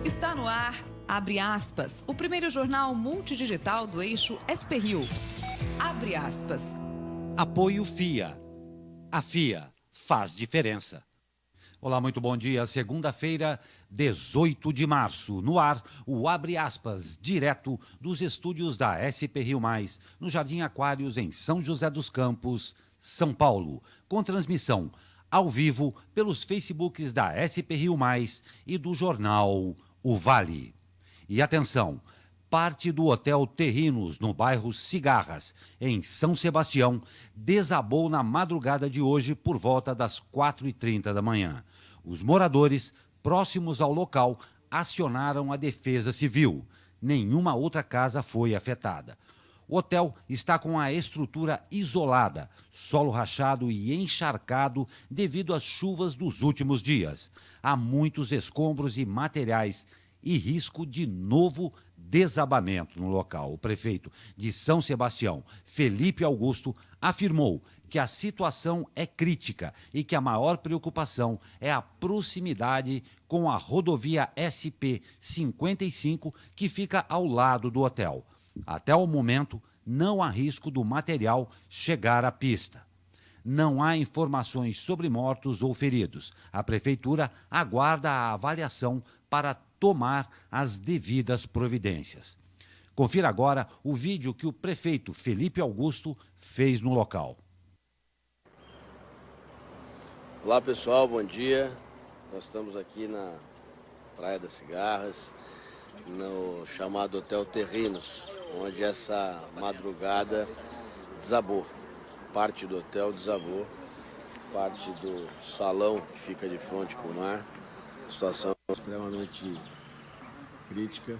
Está no ar, abre aspas, o primeiro jornal multidigital do eixo SP-Rio. Abre aspas. Apoio FIA. A FIA faz diferença. Olá, muito bom dia. Segunda-feira, 18 de março. No ar, o Abre Aspas, direto dos estúdios da SP-Rio+, no Jardim Aquários, em São José dos Campos, São Paulo. Com transmissão ao vivo pelos Facebooks da SP-Rio+, e do jornal O Vale. E atenção, parte do Hotel Terrinos, no bairro Cigarras, em São Sebastião, desabou na madrugada de hoje por volta das 4h30 da manhã. Os moradores, próximos ao local, acionaram a Defesa Civil. Nenhuma outra casa foi afetada. O hotel está com a estrutura isolada, solo rachado e encharcado devido às chuvas dos últimos dias. Há muitos escombros e materiais e risco de novo desabamento no local. O prefeito de São Sebastião, Felipe Augusto, afirmou que a situação é crítica e que a maior preocupação é a proximidade com a rodovia SP-55, que fica ao lado do hotel. Até o momento, não há risco do material chegar à pista. Não há informações sobre mortos ou feridos. A prefeitura aguarda a avaliação para tomar as devidas providências. Confira agora o vídeo que o prefeito Felipe Augusto fez no local. Olá pessoal, bom dia. Nós estamos aqui na Praia das Cigarras, no chamado Hotel Terrinos, onde essa madrugada desabou. Parte do hotel desabou, parte do salão que fica de frente para o mar. Situação extremamente crítica.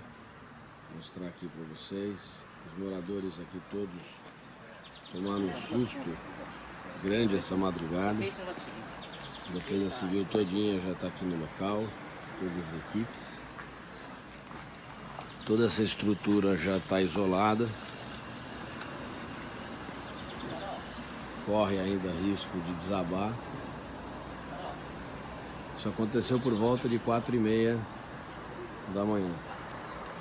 Vou mostrar aqui para vocês. Os moradores aqui todos tomaram um susto grande essa madrugada. A Defesa Civil todinha já está aqui no local, todas as equipes. Toda essa estrutura já está isolada. Corre ainda risco de desabar. Isso aconteceu por volta de 4h30 da manhã.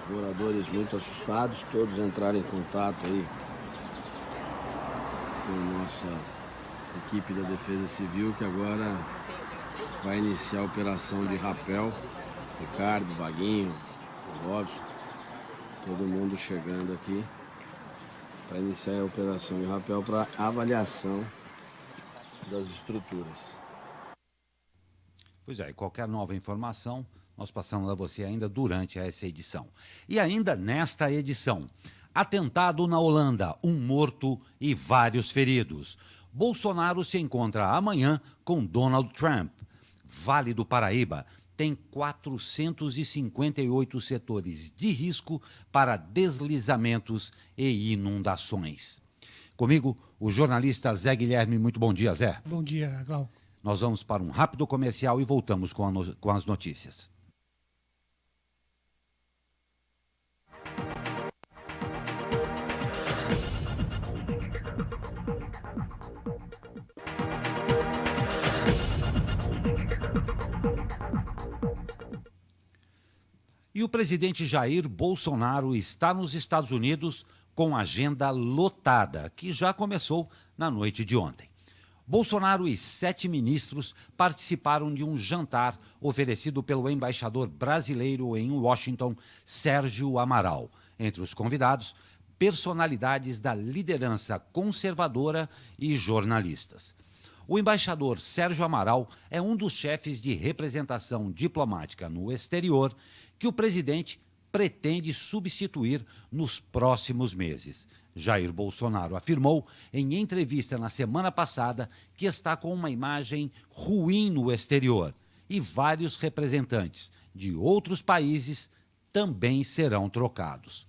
Os moradores muito assustados, todos entraram em contato aí com a nossa equipe da Defesa Civil, que agora vai iniciar a operação de rapel. Ricardo, Vaguinho, Robson, todo mundo chegando aqui para iniciar a operação de rapel para avaliação das estruturas. Pois é, qualquer nova informação nós passamos a você ainda durante essa edição. E ainda nesta edição, atentado na Holanda, um morto e vários feridos. Bolsonaro se encontra amanhã com Donald Trump. Vale do Paraíba tem 458 setores de risco para deslizamentos e inundações. Comigo, o jornalista Zé Guilherme. Muito bom dia, Zé. Bom dia, Glauco. Nós vamos para um rápido comercial e voltamos com as notícias. E o presidente Jair Bolsonaro está nos Estados Unidos com agenda lotada, que já começou na noite de ontem. Bolsonaro e 7 ministros participaram de um jantar oferecido pelo embaixador brasileiro em Washington, Sérgio Amaral. Entre os convidados, personalidades da liderança conservadora e jornalistas. O embaixador Sérgio Amaral é um dos chefes de representação diplomática no exterior que o presidente pretende substituir nos próximos meses. Jair Bolsonaro afirmou em entrevista na semana passada que está com uma imagem ruim no exterior e vários representantes de outros países também serão trocados.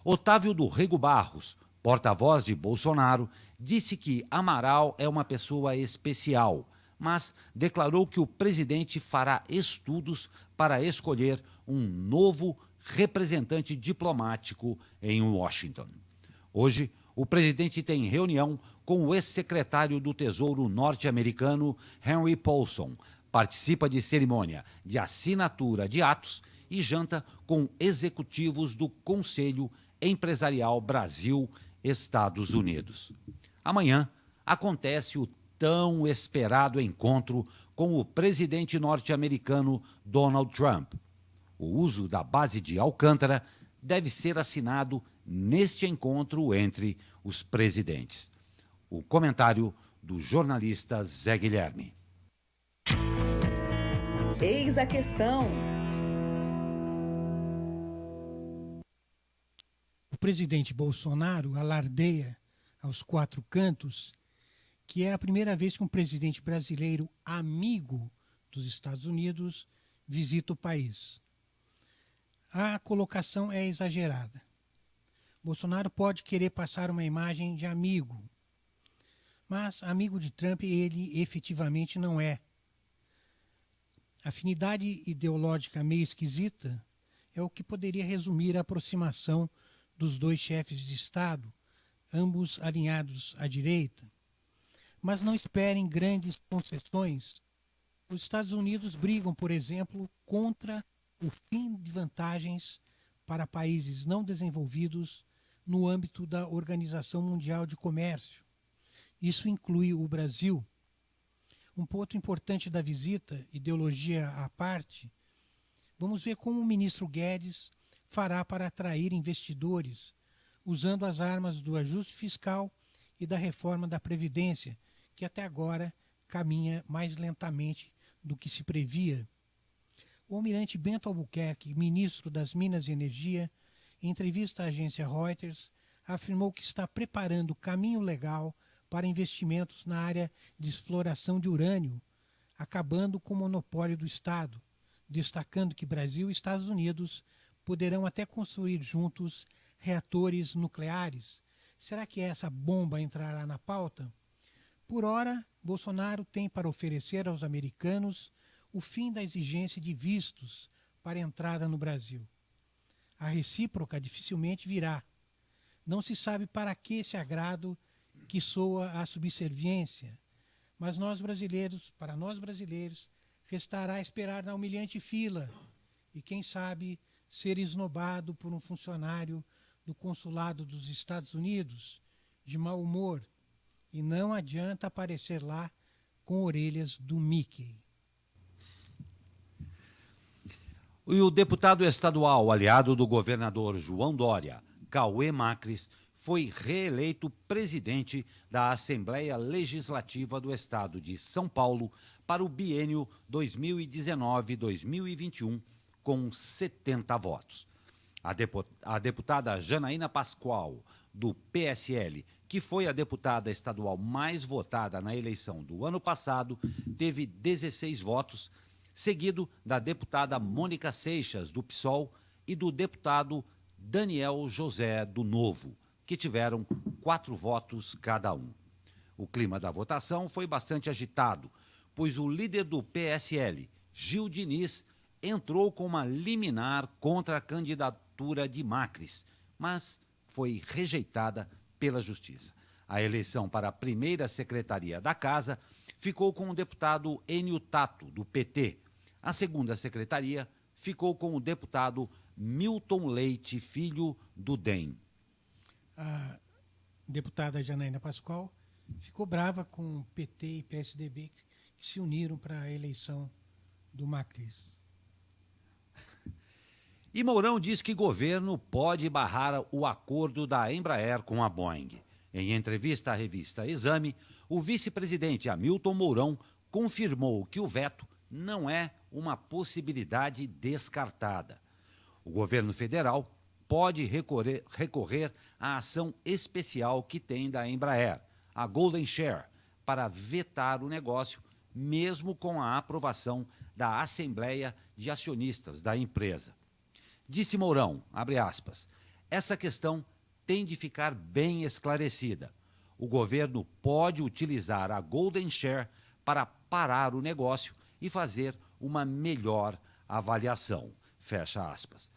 Otávio do Rego Barros, porta-voz de Bolsonaro, disse que Amaral é uma pessoa especial, mas declarou que o presidente fará estudos para escolher um novo representante diplomático em Washington. Hoje, o presidente tem reunião com o ex-secretário do Tesouro norte-americano Henry Paulson participa de cerimônia de assinatura de atos e janta com executivos do Conselho Empresarial Brasil-Estados Unidos. Amanhã acontece o tão esperado encontro com o presidente norte-americano Donald Trump. O uso da base de Alcântara deve ser assinado neste encontro entre os presidentes. O comentário do jornalista Zé Guilherme. Eis a questão. O presidente Bolsonaro alardeia aos quatro cantos que é a primeira vez que um presidente brasileiro amigo dos Estados Unidos visita o país. A colocação é exagerada. Bolsonaro pode querer passar uma imagem de amigo, mas amigo de Trump ele efetivamente não é. A afinidade ideológica meio esquisita é o que poderia resumir a aproximação dos dois chefes de Estado, ambos alinhados à direita. Mas não esperem grandes concessões. Os Estados Unidos brigam, por exemplo, contra o fim de vantagens para países não desenvolvidos no âmbito da Organização Mundial de Comércio. Isso inclui o Brasil. Um ponto importante da visita, ideologia à parte, vamos ver como o ministro Guedes fará para atrair investidores, usando as armas do ajuste fiscal e da reforma da Previdência, que até agora caminha mais lentamente do que se previa. O almirante Bento Albuquerque, ministro das Minas e Energia, em entrevista à agência Reuters, afirmou que está preparando o caminho legal para investimentos na área de exploração de urânio, acabando com o monopólio do Estado, destacando que Brasil e Estados Unidos poderão até construir juntos reatores nucleares. Será que essa bomba entrará na pauta? Por ora, Bolsonaro tem para oferecer aos americanos o fim da exigência de vistos para entrada no Brasil. A recíproca dificilmente virá. Não se sabe para que esse agrado que soa a subserviência, mas para nós brasileiros, restará esperar na humilhante fila e, quem sabe, ser esnobado por um funcionário do consulado dos Estados Unidos, de mau humor, e não adianta aparecer lá com orelhas do Mickey. E o deputado estadual, aliado do governador João Dória, Cauê Macris, foi reeleito presidente da Assembleia Legislativa do Estado de São Paulo para o biênio 2019-2021, com 70 votos. A deputada Janaína Pascoal, do PSL, que foi a deputada estadual mais votada na eleição do ano passado, teve 16 votos, seguido da deputada Mônica Seixas, do PSOL, e do deputado Daniel José, do Novo, que tiveram 4 votos cada um. O clima da votação foi bastante agitado, pois o líder do PSL, Gil Diniz, entrou com uma liminar contra a candidatura de Macris, mas foi rejeitada pela Justiça. A eleição para a primeira secretaria da Casa ficou com o deputado Enio Tato, do PT. A segunda secretaria ficou com o deputado Milton Leite, filho do DEM. A deputada Janaína Pascoal ficou brava com o PT e PSDB que se uniram para a eleição do Macris. E Mourão diz que governo pode barrar o acordo da Embraer com a Boeing. Em entrevista à revista Exame, o vice-presidente Hamilton Mourão confirmou que o veto não é uma possibilidade descartada. O governo federal pode recorrer à ação especial que tem da Embraer, a Golden Share, para vetar o negócio, mesmo com a aprovação da Assembleia de Acionistas da empresa. Disse Mourão, abre aspas, essa questão tem de ficar bem esclarecida. O governo pode utilizar a Golden Share para parar o negócio e fazer uma melhor avaliação, fecha aspas.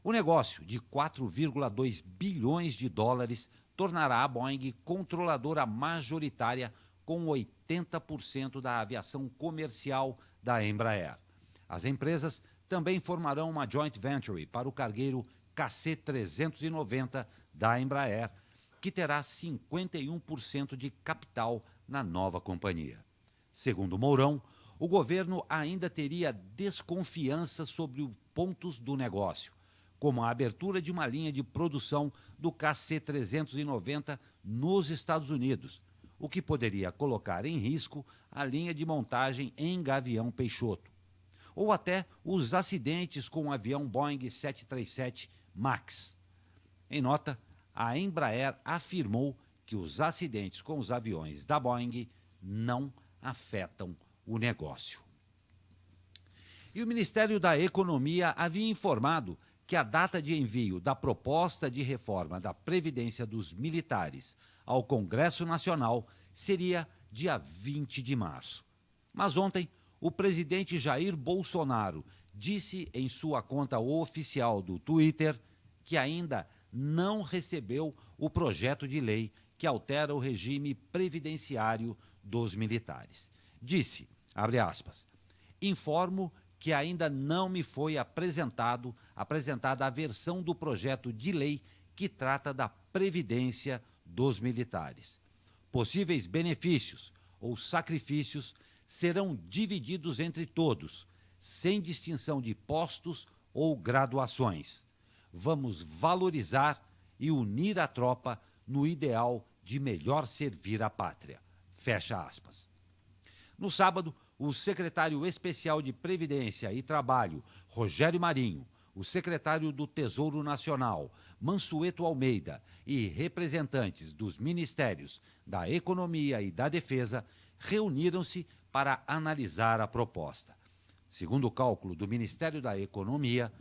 O negócio de 4,2 bilhões de dólares tornará a Boeing controladora majoritária com 80% da aviação comercial da Embraer. As empresas também formarão uma joint venture para o cargueiro KC-390 da Embraer, que terá 51% de capital na nova companhia. Segundo Mourão, o governo ainda teria desconfiança sobre os pontos do negócio, como a abertura de uma linha de produção do KC-390 nos Estados Unidos, o que poderia colocar em risco a linha de montagem em Gavião Peixoto, ou até os acidentes com o avião Boeing 737 MAX. Em nota, a Embraer afirmou que os acidentes com os aviões da Boeing não afetam o negócio. E o Ministério da Economia havia informado que a data de envio da proposta de reforma da Previdência dos Militares ao Congresso Nacional seria dia 20 de março. Mas ontem, o presidente Jair Bolsonaro disse em sua conta oficial do Twitter que ainda não recebeu o projeto de lei que altera o regime previdenciário dos militares. Disse, abre aspas, informo que ainda não me foi apresentada a versão do projeto de lei que trata da previdência dos militares. Possíveis benefícios ou sacrifícios serão divididos entre todos, sem distinção de postos ou graduações. Vamos valorizar e unir a tropa no ideal de melhor servir a pátria. Fecha aspas. No sábado, o secretário especial de Previdência e Trabalho, Rogério Marinho, o secretário do Tesouro Nacional, Mansueto Almeida, e representantes dos ministérios da Economia e da Defesa reuniram-se para analisar a proposta. Segundo o cálculo do Ministério da Economia,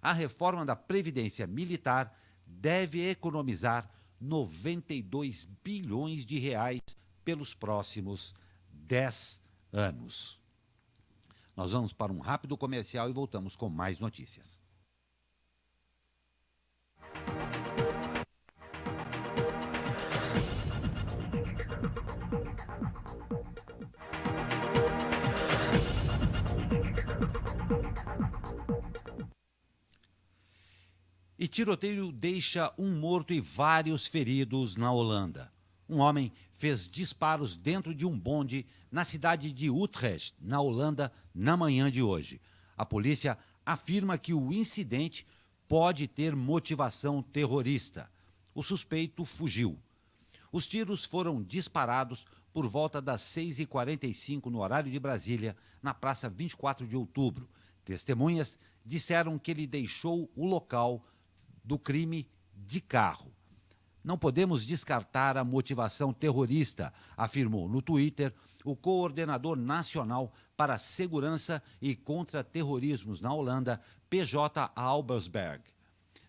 a reforma da Previdência Militar deve economizar 92 bilhões de reais pelos próximos 10 anos. Nós vamos para um rápido comercial e voltamos com mais notícias. E tiroteio deixa um morto e vários feridos na Holanda. Um homem fez disparos dentro de um bonde na cidade de Utrecht, na Holanda, na manhã de hoje. A polícia afirma que o incidente pode ter motivação terrorista. O suspeito fugiu. Os tiros foram disparados por volta das 6h45 no horário de Brasília, na Praça 24 de Outubro. Testemunhas disseram que ele deixou o local do crime de carro. Não podemos descartar a motivação terrorista, afirmou no Twitter o coordenador nacional para a segurança e contra-terrorismos na Holanda, PJ Albersberg.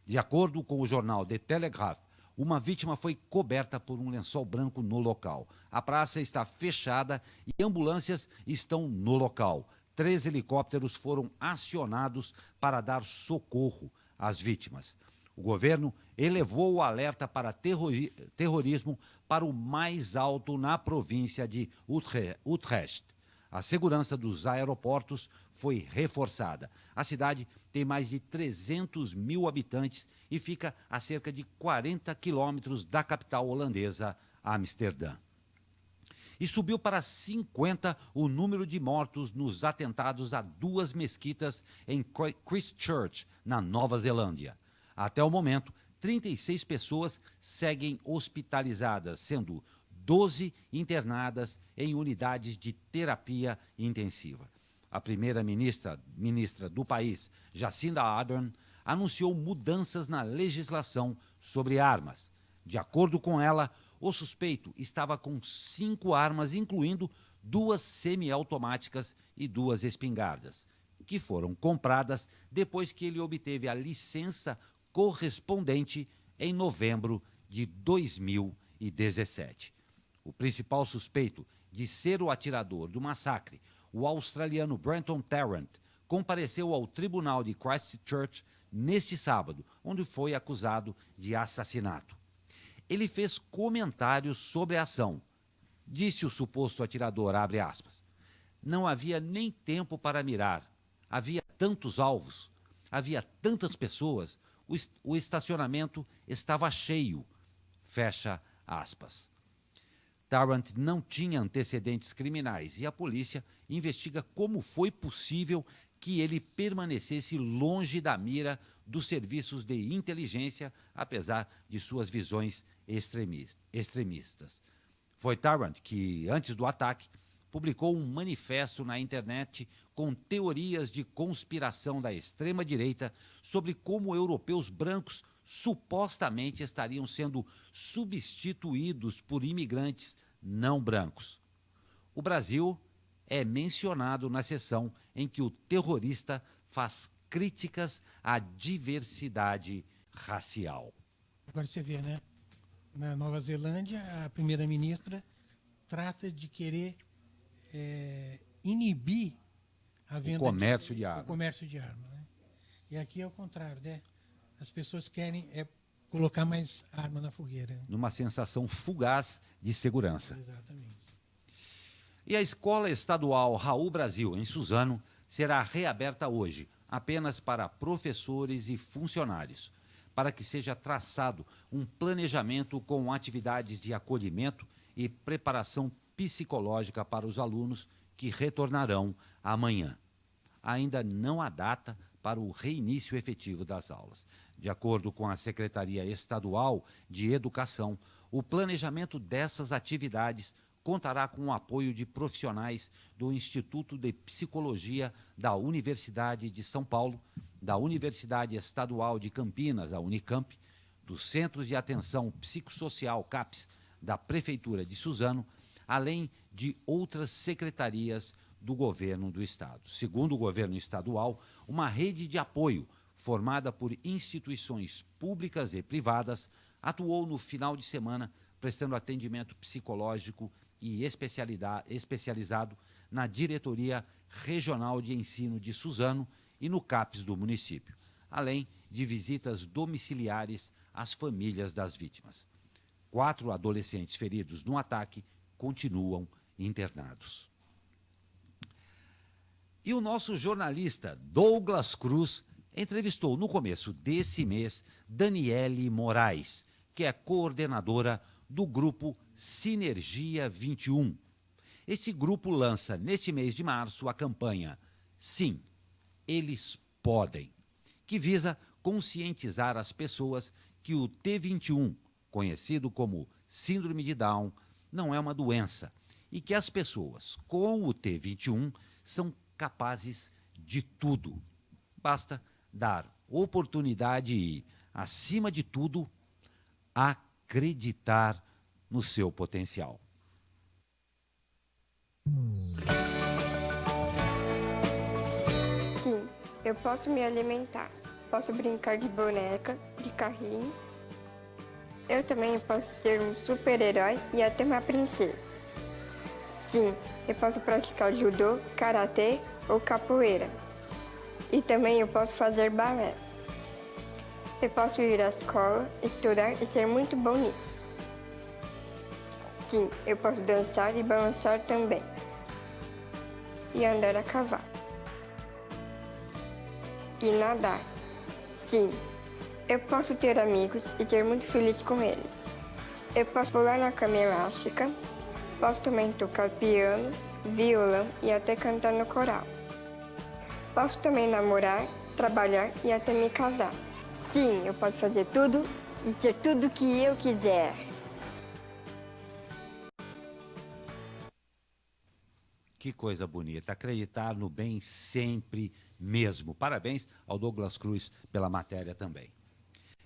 De acordo com o jornal The Telegraph, uma vítima foi coberta por um lençol branco no local. A praça está fechada e ambulâncias estão no local. 3 helicópteros foram acionados para dar socorro às vítimas. O governo elevou o alerta para terrorismo para o mais alto na província de Utrecht. A segurança dos aeroportos foi reforçada. A cidade tem mais de 300 mil habitantes e fica a cerca de 40 quilômetros da capital holandesa, Amsterdã. E subiu para 50 o número de mortos nos atentados a 2 mesquitas em Christchurch, na Nova Zelândia. Até o momento, 36 pessoas seguem hospitalizadas, sendo 12 internadas em unidades de terapia intensiva. A primeira-ministra do país, Jacinda Ardern, anunciou mudanças na legislação sobre armas. De acordo com ela, o suspeito estava com 5 armas, incluindo 2 semiautomáticas e 2 espingardas, que foram compradas depois que ele obteve a licença correspondente em novembro de 2017. O principal suspeito de ser o atirador do massacre, o australiano Brenton Tarrant, compareceu ao tribunal de Christchurch neste sábado, onde foi acusado de assassinato. Ele fez comentários sobre a ação. Disse o suposto atirador, abre aspas, não havia nem tempo para mirar. Havia tantos alvos, havia tantas pessoas, o estacionamento estava cheio. Fecha aspas. Tarrant não tinha antecedentes criminais e a polícia investiga como foi possível que ele permanecesse longe da mira dos serviços de inteligência, apesar de suas visões extremistas. Foi Tarrant que, antes do ataque, publicou um manifesto na internet com teorias de conspiração da extrema-direita sobre como europeus brancos supostamente estariam sendo substituídos por imigrantes não brancos. O Brasil é mencionado na seção em que o terrorista faz críticas à diversidade racial. Agora você vê, né? Na Nova Zelândia, a primeira-ministra trata de querer inibir a venda o comércio de armas. O comércio de armas, né? E aqui é o contrário, né? As pessoas querem colocar mais arma na fogueira. Numa sensação fugaz de segurança. Exatamente. E a Escola Estadual Raul Brasil, em Suzano, será reaberta hoje, apenas para professores e funcionários, para que seja traçado um planejamento com atividades de acolhimento e preparação psicológica para os alunos que retornarão amanhã. Ainda não há data para o reinício efetivo das aulas. De acordo com a Secretaria Estadual de Educação, o planejamento dessas atividades contará com o apoio de profissionais do Instituto de Psicologia da Universidade de São Paulo, da Universidade Estadual de Campinas, a Unicamp, dos Centros de Atenção Psicossocial, CAPS, da Prefeitura de Suzano, além de outras secretarias do governo do Estado. Segundo o governo estadual, uma rede de apoio formada por instituições públicas e privadas atuou no final de semana prestando atendimento psicológico e especializado na Diretoria Regional de Ensino de Suzano e no CAPS do município, além de visitas domiciliares às famílias das vítimas. 4 adolescentes feridos no ataque continuam internados. E o nosso jornalista Douglas Cruz entrevistou no começo desse mês Daniele Moraes, que é coordenadora do grupo Sinergia 21. Esse grupo lança neste mês de março a campanha Sim, Eles Podem, que visa conscientizar as pessoas que o T21, conhecido como Síndrome de Down, não é uma doença e que as pessoas com o T21 são capazes de tudo. Basta dar oportunidade e, acima de tudo, acreditar no seu potencial. Sim, eu posso me alimentar, posso brincar de boneca, de carrinho. Eu também posso ser um super-herói e até uma princesa. Sim, eu posso praticar judô, karatê ou capoeira. E também eu posso fazer balé. Eu posso ir à escola, estudar e ser muito bom nisso. Sim, eu posso dançar e balançar também. E andar a cavalo. E nadar. Sim, eu posso ter amigos e ser muito feliz com eles. Eu posso pular na cama elástica, posso também tocar piano, violão e até cantar no coral. Posso também namorar, trabalhar e até me casar. Sim, eu posso fazer tudo e ser tudo que eu quiser. Que coisa bonita, acreditar no bem sempre mesmo. Parabéns ao Douglas Cruz pela matéria também.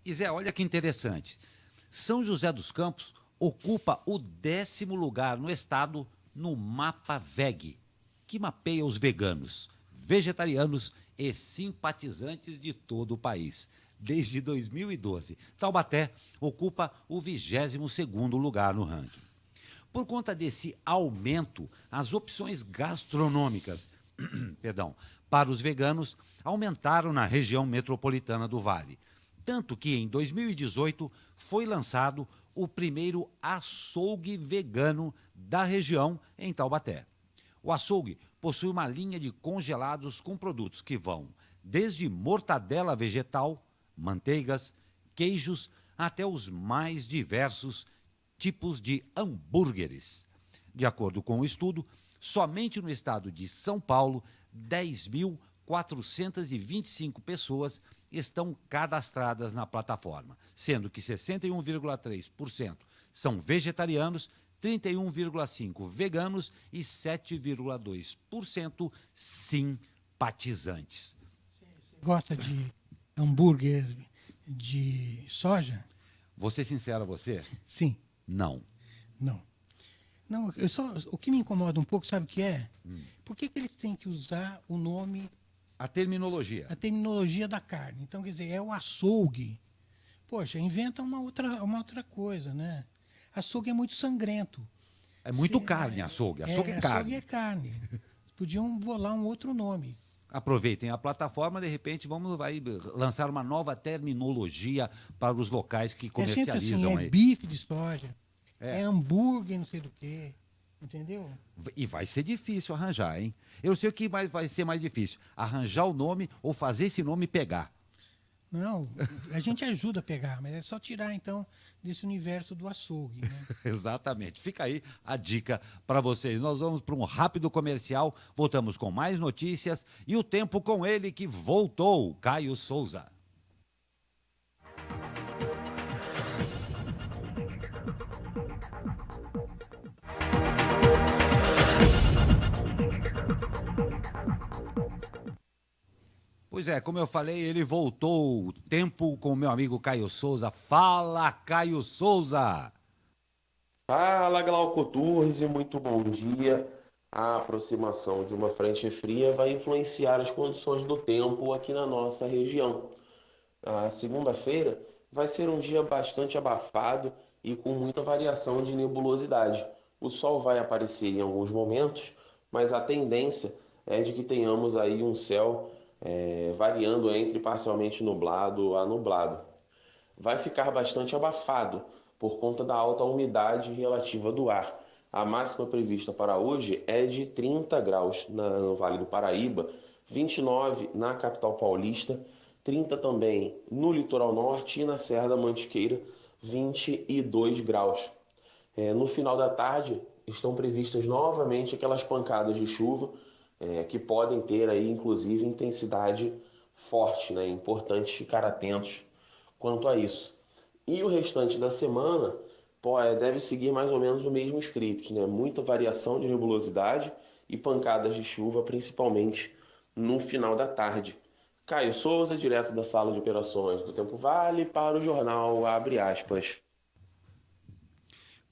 E Zé, olha que interessante. São José dos Campos ocupa o 10º lugar no estado no mapa VEG, que mapeia os veganos, vegetarianos e simpatizantes de todo o país. Desde 2012, Taubaté ocupa o 22º lugar no ranking. Por conta desse aumento, as opções gastronômicas para os veganos aumentaram na região metropolitana do Vale. Tanto que, em 2018, foi lançado o primeiro açougue vegano da região em Taubaté. O açougue possui uma linha de congelados com produtos que vão desde mortadela vegetal, manteigas, queijos, até os mais diversos tipos de hambúrgueres. De acordo com o estudo, somente no estado de São Paulo, 10.425 pessoas estão cadastradas na plataforma, sendo que 61,3% são vegetarianos, 31,5% veganos e 7,2% simpatizantes. Você gosta de hambúrguer de soja? Vou ser sincero a você? Sim. Não. Não. Não, o que me incomoda um pouco, sabe o que é? Por que eles têm que usar o nome, A terminologia. a terminologia da carne? Então, quer dizer, é o açougue. Poxa, inventa uma outra coisa, né? Açougue é muito sangrento. É muito carne, açougue. Açougue é carne. Açougue é carne. Podiam bolar um outro nome. Aproveitem a plataforma, de repente vai lançar uma nova terminologia para os locais que É sempre comercializam assim, aí. é bife de soja, é hambúrguer, não sei do quê. Entendeu? E vai ser difícil arranjar, hein? Eu sei o que vai ser mais difícil: arranjar o nome ou fazer esse nome pegar. Não, a gente ajuda a pegar, mas é só tirar, então, desse universo do açougue, né? Exatamente. Fica aí a dica para vocês. Nós vamos para um rápido comercial, voltamos com mais notícias e o tempo com ele que voltou, Caio Souza. Pois é, como eu falei, ele voltou, o tempo com o meu amigo Caio Souza. Fala, Caio Souza! Fala, Glauco Turzi, muito bom dia. A aproximação de uma frente fria vai influenciar as condições do tempo aqui na nossa região. A segunda-feira vai ser um dia bastante abafado e com muita variação de nebulosidade. O sol vai aparecer em alguns momentos, mas a tendência é de que tenhamos aí um céu variando entre parcialmente nublado a nublado. Vai ficar bastante abafado por conta da alta umidade relativa do ar. A máxima prevista para hoje é de 30 graus no Vale do Paraíba, 29 na capital paulista, 30 também no litoral norte e na Serra da Mantiqueira, 22 graus. No final da tarde estão previstas novamente aquelas pancadas de chuva que podem ter aí inclusive intensidade forte, né? É importante ficar atentos quanto a isso. E o restante da semana deve seguir mais ou menos o mesmo script, né? Muita variação de nebulosidade e pancadas de chuva, principalmente no final da tarde. Caio Souza, direto da sala de operações do Tempo Vale, para o jornal Abre Aspas.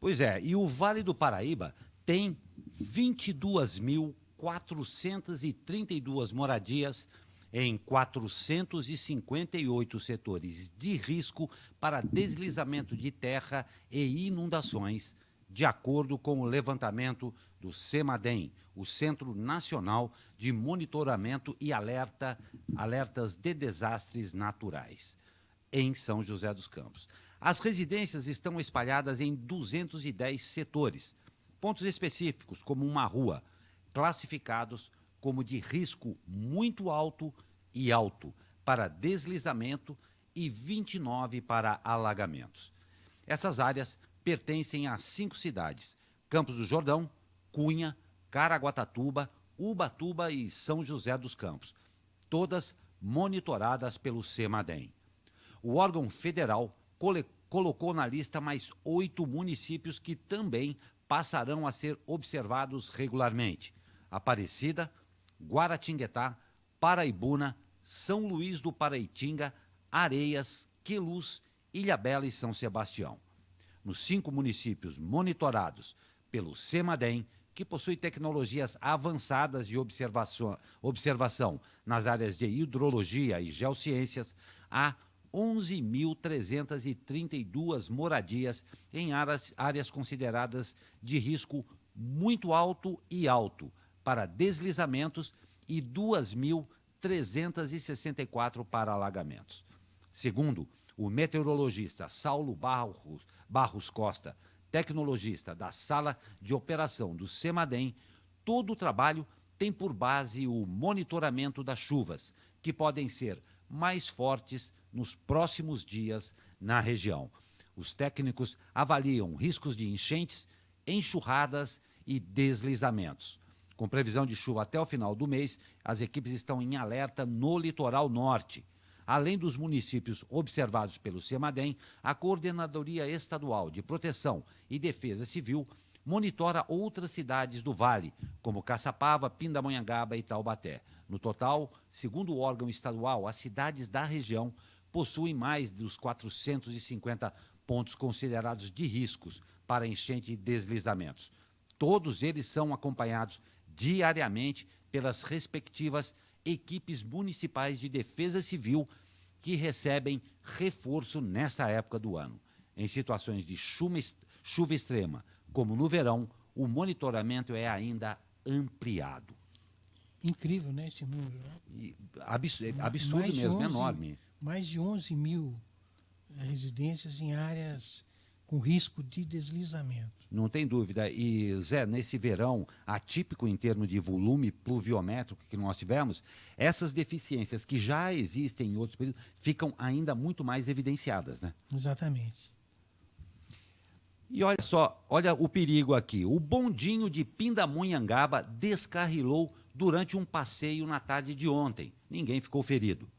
Pois é, e o Vale do Paraíba tem 22.432 moradias em 458 setores de risco para deslizamento de terra e inundações, de acordo com o levantamento do CEMADEM, o Centro Nacional de Monitoramento e Alertas de Desastres Naturais, em São José dos Campos. As residências estão espalhadas em 210 setores, pontos específicos, como uma rua, classificados como de risco muito alto e alto para deslizamento e 29 para alagamentos. Essas áreas pertencem a 5 cidades: Campos do Jordão, Cunha, Caraguatatuba, Ubatuba e São José dos Campos, todas monitoradas pelo CEMADEM. O órgão federal colocou na lista mais 8 municípios que também passarão a ser observados regularmente: Aparecida, Guaratinguetá, Paraibuna, São Luís do Paraitinga, Areias, Queluz, Ilhabela e São Sebastião. Nos 5 municípios monitorados pelo CEMADEM, que possui tecnologias avançadas de observação nas áreas de hidrologia e geociências, há 11.332 moradias em áreas consideradas de risco muito alto e alto para deslizamentos e 2.364 para alagamentos. Segundo o meteorologista Saulo Barros Costa, tecnologista da Sala de Operação do CEMADEM, todo o trabalho tem por base o monitoramento das chuvas, que podem ser mais fortes nos próximos dias na região. Os técnicos avaliam riscos de enchentes, enxurradas e deslizamentos. Com previsão de chuva até o final do mês, as equipes estão em alerta no litoral norte. Além dos municípios observados pelo CEMADEM, a Coordenadoria Estadual de Proteção e Defesa Civil monitora outras cidades do Vale, como Caçapava, Pindamonhangaba e Taubaté. No total, segundo o órgão estadual, as cidades da região possuem mais dos 450 pontos considerados de riscos para enchente e deslizamentos. Todos eles são acompanhados diariamente pelas respectivas equipes municipais de defesa civil que recebem reforço nesta época do ano. Em situações de chuva extrema, como no verão, o monitoramento é ainda ampliado. Incrível, né, esse número? Né? Absurdo mesmo, enorme. Mais de 11 mil residências em áreas com risco de deslizamento. Não tem dúvida. E, Zé, nesse verão atípico em termos de volume pluviométrico que nós tivemos, essas deficiências que já existem em outros períodos ficam ainda muito mais evidenciadas, né? Exatamente. E olha só, olha o perigo aqui. O bondinho de Pindamonhangaba descarrilou durante um passeio na tarde de ontem. Ninguém ficou ferido.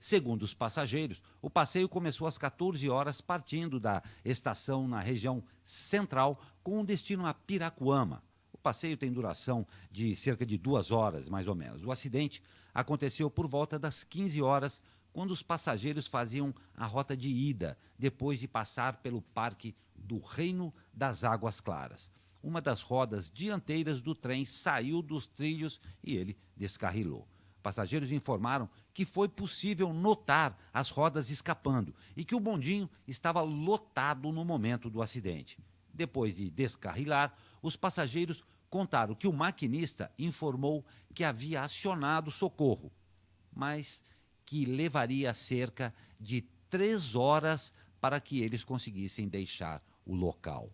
Segundo os passageiros, o passeio começou às 14 horas, partindo da estação na região central, com destino a Piracuama. O passeio tem duração de cerca de 2 horas, mais ou menos. O acidente aconteceu por volta das 15 horas, quando os passageiros faziam a rota de ida, depois de passar pelo Parque do Reino das Águas Claras. Uma das rodas dianteiras do trem saiu dos trilhos e ele descarrilou. Passageiros informaram que foi possível notar as rodas escapando e que o bondinho estava lotado no momento do acidente. Depois de descarrilar, os passageiros contaram que o maquinista informou que havia acionado socorro, mas que levaria cerca de 3 horas para que eles conseguissem deixar o local.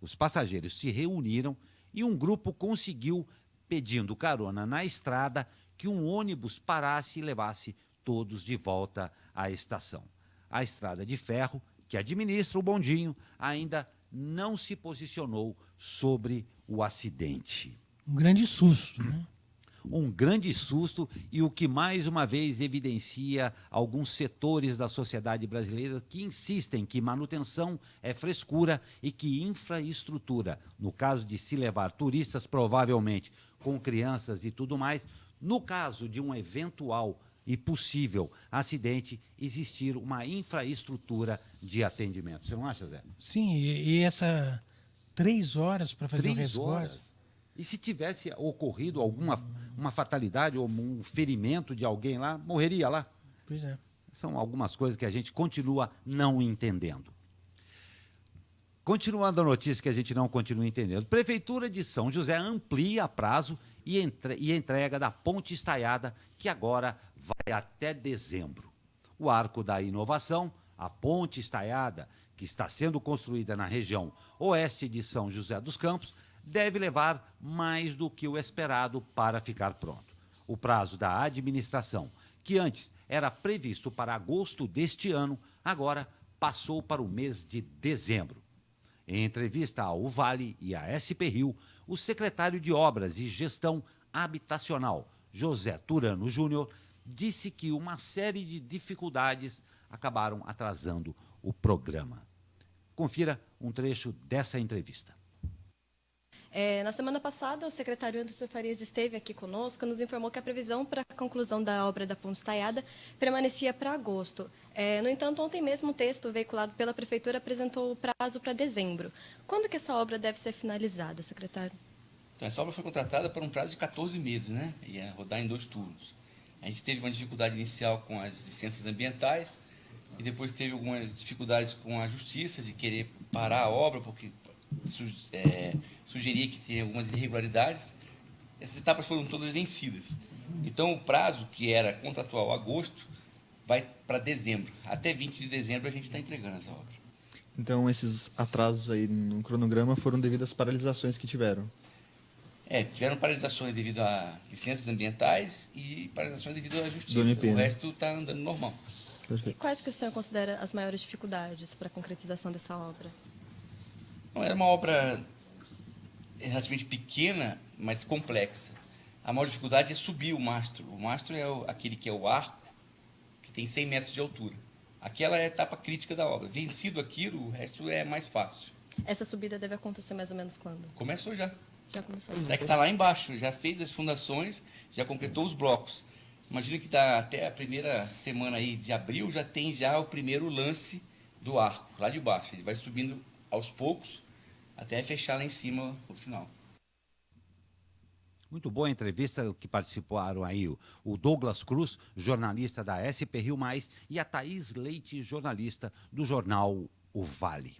Os passageiros se reuniram e um grupo conseguiu, pedindo carona na estrada, que um ônibus parasse e levasse todos de volta à estação. A estrada de ferro, que administra o bondinho, ainda não se posicionou sobre o acidente. Um grande susto, né? Um grande susto, e o que mais uma vez evidencia alguns setores da sociedade brasileira que insistem que manutenção é frescura e que infraestrutura, no caso de se levar turistas, provavelmente com crianças e tudo mais, no caso de um eventual e possível acidente, existir uma infraestrutura de atendimento. Você não acha, Zé? Sim, e essa 3 horas para fazer o 3 resgate. horas? E se tivesse ocorrido uma fatalidade ou um ferimento de alguém lá, morreria lá? Pois é. São algumas coisas que a gente continua não entendendo. Continuando a notícia que a gente não continua entendendo. Prefeitura de São José amplia prazo e entrega da ponte estaiada, que agora vai até dezembro. O Arco da Inovação, a ponte estaiada, que está sendo construída na região oeste de São José dos Campos, deve levar mais do que o esperado para ficar pronto. O prazo da administração, que antes era previsto para agosto deste ano, agora passou para o mês de dezembro. Em entrevista ao Vale e à SP Rio, o secretário de Obras e Gestão Habitacional, José Turano Júnior, disse que uma série de dificuldades acabaram atrasando o programa. Confira um trecho dessa entrevista. Na semana passada, o secretário Anderson Farias esteve aqui conosco e nos informou que a previsão para a conclusão da obra da ponte estaiada permanecia para agosto. No entanto, ontem mesmo o texto veiculado pela Prefeitura apresentou o prazo para dezembro. Quando que essa obra deve ser finalizada, secretário? Então, essa obra foi contratada por um prazo de 14 meses, né? Ia rodar em 2 turnos. A gente teve uma dificuldade inicial com as licenças ambientais e depois teve algumas dificuldades com a Justiça de querer parar a obra, porque sugeria que tinha algumas irregularidades. Essas etapas foram todas vencidas. Então, o prazo, que era contratual agosto, vai para dezembro. Até 20 de dezembro a gente está entregando essa obra. Então, esses atrasos aí no cronograma foram devido às paralisações que tiveram? Tiveram paralisações devido a licenças ambientais e paralisações devido à justiça. MP, o né? resto está andando normal. E quais que o senhor considera as maiores dificuldades para a concretização dessa obra? Não, era uma obra relativamente pequena, mas complexa. A maior dificuldade é subir o mastro. O mastro é aquele que é o arco, que tem 100 metros de altura. Aquela é a etapa crítica da obra. Vencido aquilo, o resto é mais fácil. Essa subida deve acontecer mais ou menos quando? Começou já. Já começou? É que está lá embaixo, já fez as fundações, já completou os blocos. Imagina que até a primeira semana aí de abril já tem já o primeiro lance do arco, lá de baixo. Ele vai subindo aos poucos até fechar lá em cima o final. Muito boa a entrevista que participaram aí o Douglas Cruz, jornalista da SP Rio Mais, e a Thaís Leite, jornalista do jornal O Vale.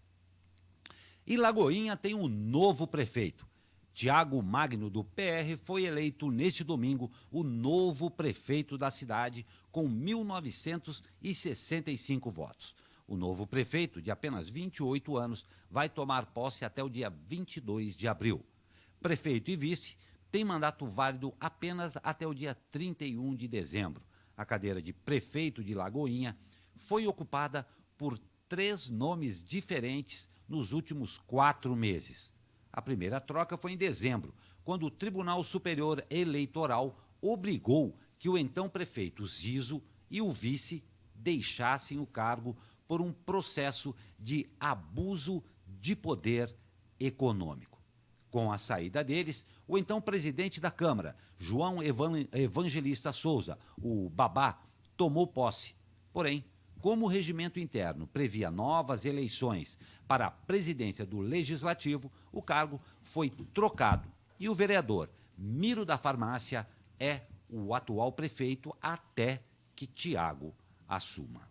E Lagoinha tem um novo prefeito. Tiago Magno, do PR, foi eleito neste domingo o novo prefeito da cidade, com 1.965 votos. O novo prefeito, de apenas 28 anos, vai tomar posse até o dia 22 de abril. Prefeito e vice têm mandato válido apenas até o dia 31 de dezembro. A cadeira de prefeito de Lagoinha foi ocupada por 3 nomes diferentes nos últimos 4 meses. A primeira troca foi em dezembro, quando o Tribunal Superior Eleitoral obrigou que o então prefeito Zizo e o vice deixassem o cargo por um processo de abuso de poder econômico. Com a saída deles, o então presidente da Câmara, João Evangelista Souza, o Babá, tomou posse. Porém, como o regimento interno previa novas eleições para a presidência do Legislativo, o cargo foi trocado e o vereador Miro da Farmácia é o atual prefeito até que Tiago assuma.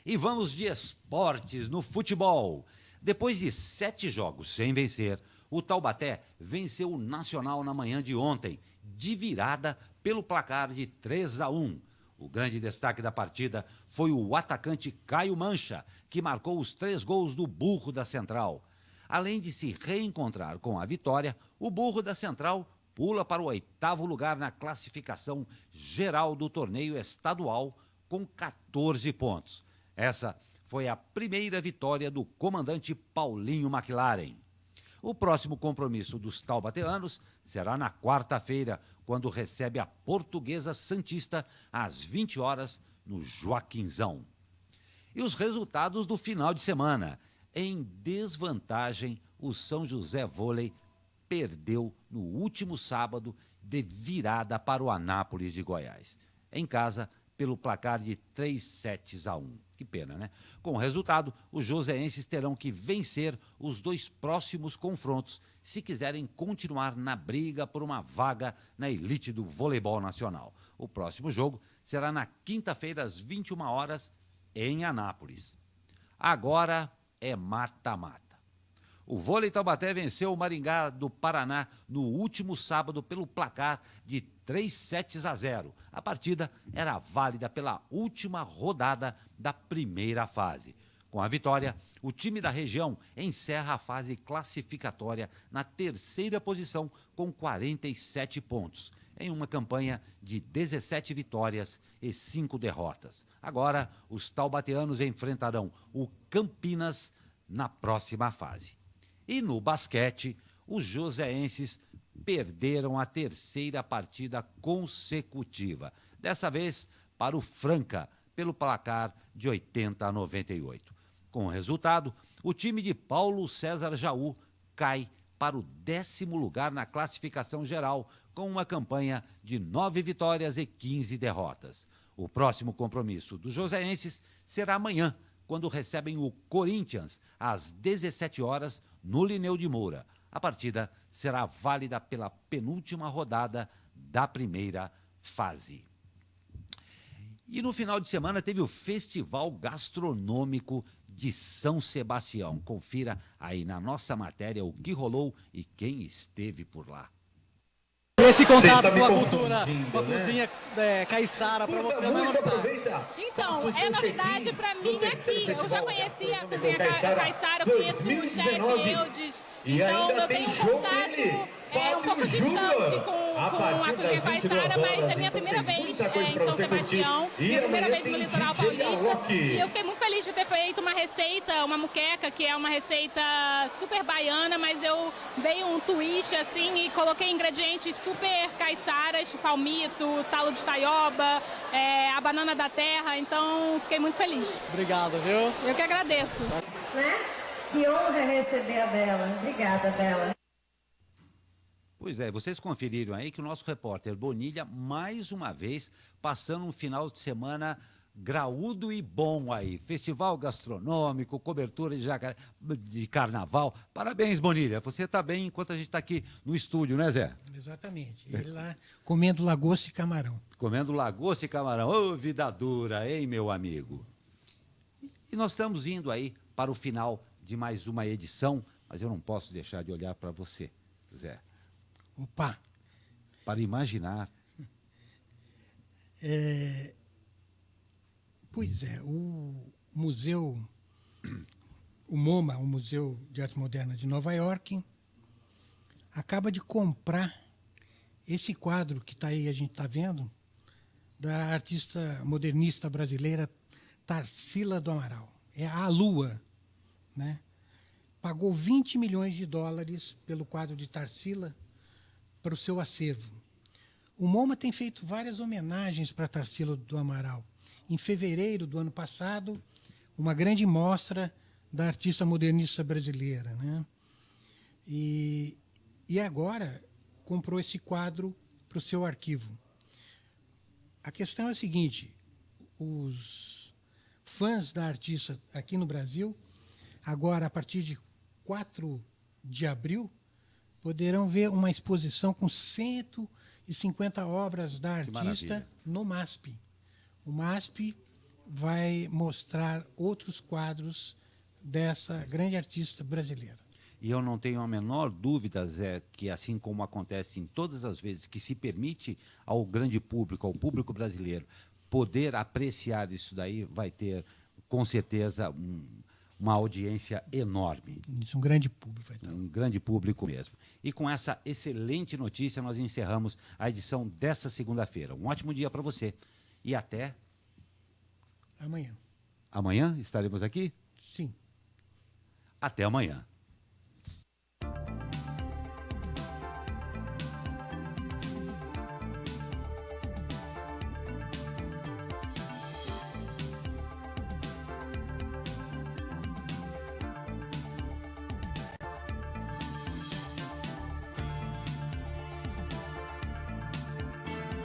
E vamos de esportes no futebol. Depois de 7 jogos sem vencer, o Taubaté venceu o Nacional na manhã de ontem, de virada pelo placar de 3-1. O grande destaque da partida foi o atacante Caio Mancha, que marcou os 3 gols do Burro da Central. Além de se reencontrar com a vitória, o Burro da Central pula para o 8º lugar na classificação geral do torneio estadual com 14 pontos. Essa foi a primeira vitória do comandante Paulinho McLaren. O próximo compromisso dos taubateanos será na quarta-feira, quando recebe a Portuguesa Santista às 20 horas no Joaquinzão. E os resultados do final de semana. Em desvantagem, o São José Vôlei perdeu no último sábado de virada para o Anápolis de Goiás. Em casa, pelo placar de 3-1. Que pena, né? Com o resultado, os joseenses terão que vencer os 2 próximos confrontos se quiserem continuar na briga por uma vaga na elite do voleibol nacional. O próximo jogo será na quinta-feira, às 21 horas, em Anápolis. Agora é mata-mata. O Vôlei Taubaté venceu o Maringá do Paraná no último sábado pelo placar de 3-0. A partida era válida pela última rodada da primeira fase. Com a vitória, o time da região encerra a fase classificatória na 3ª posição com 47 pontos, em uma campanha de 17 vitórias e 5 derrotas. Agora, os taubateanos enfrentarão o Campinas na próxima fase. E no basquete, os joseenses perderam a 3ª partida consecutiva, dessa vez para o Franca, pelo placar de 80-98. Com o resultado, o time de Paulo César Jaú cai para o 10º lugar na classificação geral, com uma campanha de 9 vitórias e 15 derrotas. O próximo compromisso dos joseenses será amanhã, quando recebem o Corinthians, às 17 horas, no Lineu de Moura. A partida será válida pela penúltima rodada da primeira fase. E no final de semana teve o Festival Gastronômico de São Sebastião. Confira aí na nossa matéria o que rolou e quem esteve por lá. Esse contato com a cultura, com a cozinha caiçara, para você é uma novidade. Então, é novidade para mim aqui. Eu já conhecia a cozinha caiçara, conheço o chefe Eudes. Então, eu tenho um contato um pouco distante com a Cozinha Caiçara, mas é minha primeira vez em São Sebastião, minha primeira vez no litoral paulista. E eu fiquei muito feliz de ter feito uma receita, uma muqueca, que é uma receita super baiana, mas eu dei um twist assim e coloquei ingredientes super caiçaras, palmito, talo de taioba, a banana da terra, então fiquei muito feliz. Obrigado, viu? Eu que agradeço. Que honra receber a Bela. Obrigada, Bela. Pois é, vocês conferiram aí que o nosso repórter Bonilha, mais uma vez, passando um final de semana graúdo e bom aí. Festival gastronômico, cobertura de carnaval. Parabéns, Bonilha. Você está bem enquanto a gente está aqui no estúdio, né, Zé? Exatamente. Ele lá comendo lagosta e camarão. Comendo lagosta e camarão. Ô, vida dura, hein, meu amigo? E nós estamos indo aí para o final de mais uma edição, mas eu não posso deixar de olhar para você, Zé. Opa! Para imaginar. Pois é, o museu, o MoMA, o Museu de Arte Moderna de Nova York, acaba de comprar esse quadro que está aí, a gente está vendo, da artista modernista brasileira Tarsila do Amaral. É a Lua, né? Pagou 20 milhões de dólares pelo quadro de Tarsila para o seu acervo. O MoMA tem feito várias homenagens para Tarsila do Amaral. Em fevereiro do ano passado, uma grande mostra da artista modernista brasileira, né? E agora comprou esse quadro para o seu arquivo. A questão é a seguinte: os fãs da artista aqui no Brasil, agora a partir de 4 de abril, poderão ver uma exposição com 150 obras da artista no MASP. O MASP vai mostrar outros quadros dessa grande artista brasileira. E eu não tenho a menor dúvida, Zé, que assim como acontece em todas as vezes que se permite ao grande público, ao público brasileiro, poder apreciar isso daí, vai ter, com certeza, uma audiência enorme. Isso, um grande público. Vai ter. Um grande público mesmo. E com essa excelente notícia, nós encerramos a edição desta segunda-feira. Um ótimo dia para você. E até... Amanhã. Amanhã estaremos aqui? Sim. Até amanhã.